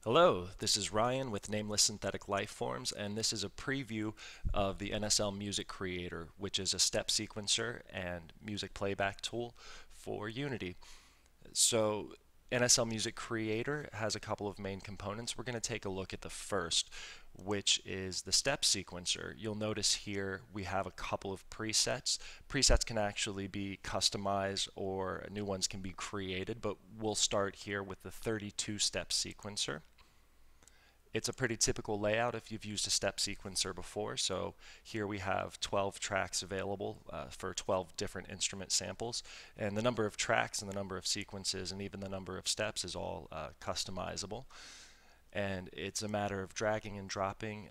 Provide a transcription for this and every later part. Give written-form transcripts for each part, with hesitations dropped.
Hello, this is Ryan with Nameless Synthetic Lifeforms, and this is a preview of the NSL Music Creator, which is a step sequencer and music playback tool for Unity. So NSL Music Creator has a couple of main components. We're going to take a look at the first, which is the step sequencer. You'll notice here we have a couple of presets. Presets can actually be customized or new ones can be created, but we'll start here with the 32 step sequencer. It's a pretty typical layout if you've used a step sequencer before. So here we have 12 tracks available for 12 different instrument samples. And the number of tracks and the number of sequences and even the number of steps is all customizable. And it's a matter of dragging and dropping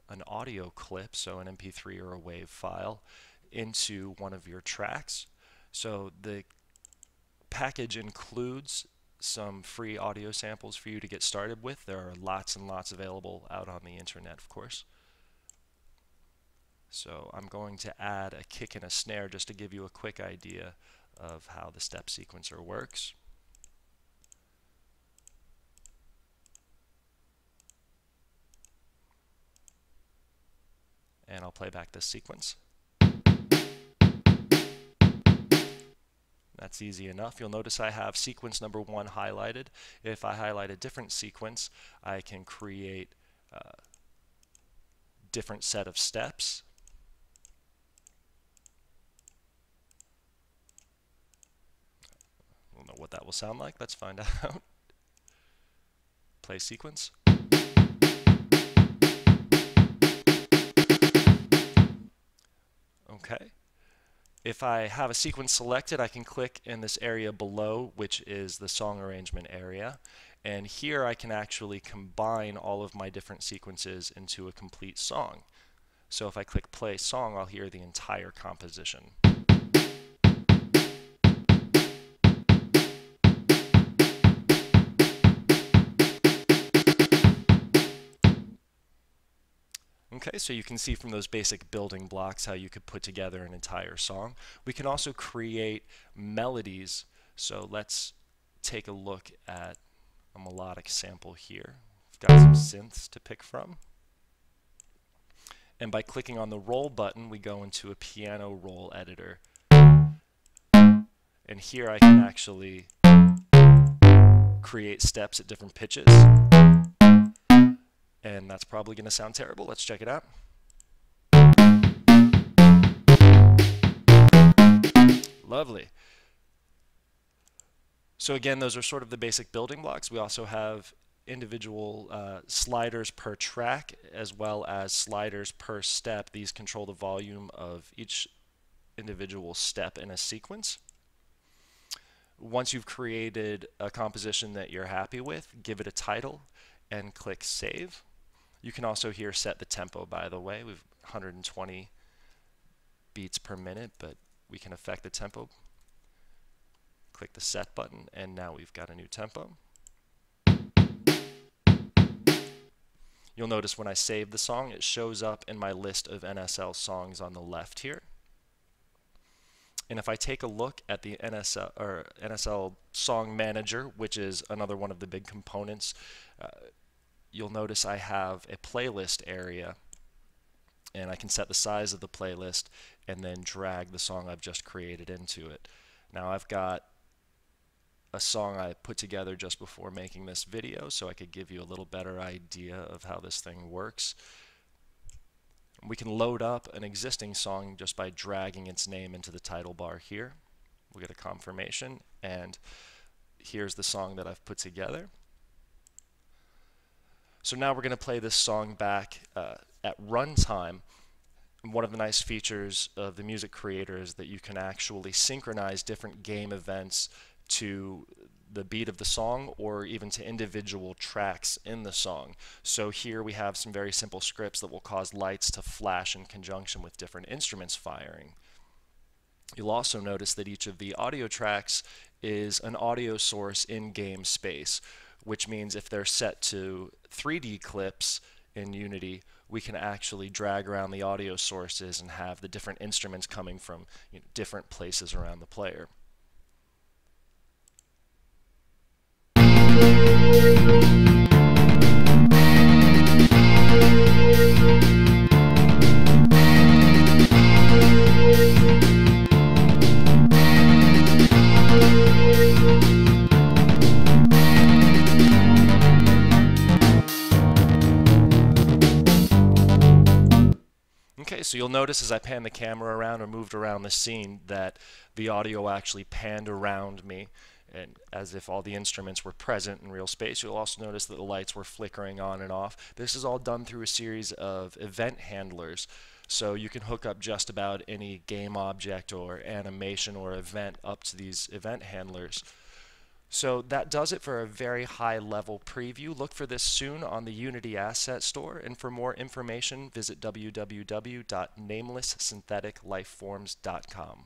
an audio clip, so an MP3 or a WAV file, into one of your tracks. So the package includes some free audio samples for you to get started with. There are lots and lots available out on the internet, of course. So I'm going to add a kick and a snare just to give you a quick idea of how the step sequencer works. And I'll play back this sequence. That's easy enough. You'll notice I have sequence number 1 highlighted. If I highlight a different sequence, I can create a different set of steps. We'll know what that will sound like. Let's find out. Play sequence. Okay. If I have a sequence selected, I can click in this area below, which is the song arrangement area. And here I can actually combine all of my different sequences into a complete song. So if I click play song, I'll hear the entire composition. Okay, so you can see from those basic building blocks how you could put together an entire song. We can also create melodies. So let's take a look at a melodic sample here. We've got some synths to pick from. And by clicking on the roll button, we go into a piano roll editor. And here I can actually create steps at different pitches. And that's probably going to sound terrible. Let's check it out. Lovely. So again, those are sort of the basic building blocks. We also have individual sliders per track as well as sliders per step. These control the volume of each individual step in a sequence. Once you've created a composition that you're happy with, give it a title and click Save. You can also here set the tempo, by the way. We've 120 beats per minute, but we can affect the tempo. Click the Set button, and now we've got a new tempo. You'll notice when I save the song, it shows up in my list of NSL songs on the left here. And if I take a look at the NSL Song Manager, which is another one of the big components, you'll notice I have a playlist area, and I can set the size of the playlist and then drag the song I've just created into it. Now I've got a song I put together just before making this video, so I could give you a little better idea of how this thing works. We can load up an existing song just by dragging its name into the title bar here. We'll get a confirmation, and here's the song that I've put together. So now we're going to play this song back at runtime. One of the nice features of the Music Creator is that you can actually synchronize different game events to the beat of the song or even to individual tracks in the song. So here we have some very simple scripts that will cause lights to flash in conjunction with different instruments firing. You'll also notice that each of the audio tracks is an audio source in game space, which means if they're set to 3D clips in Unity, we can actually drag around the audio sources and have the different instruments coming from different places around the player. you'll notice as I pan the camera around or moved around the scene that the audio actually panned around me, and as if all the instruments were present in real space. You'll also notice that the lights were flickering on and off. This is all done through a series of event handlers. So you can hook up just about any game object or animation or event up to these event handlers. So that does it for a very high level preview. Look for this soon on the Unity Asset Store, and for more information visit www.namelesssyntheticlifeforms.com.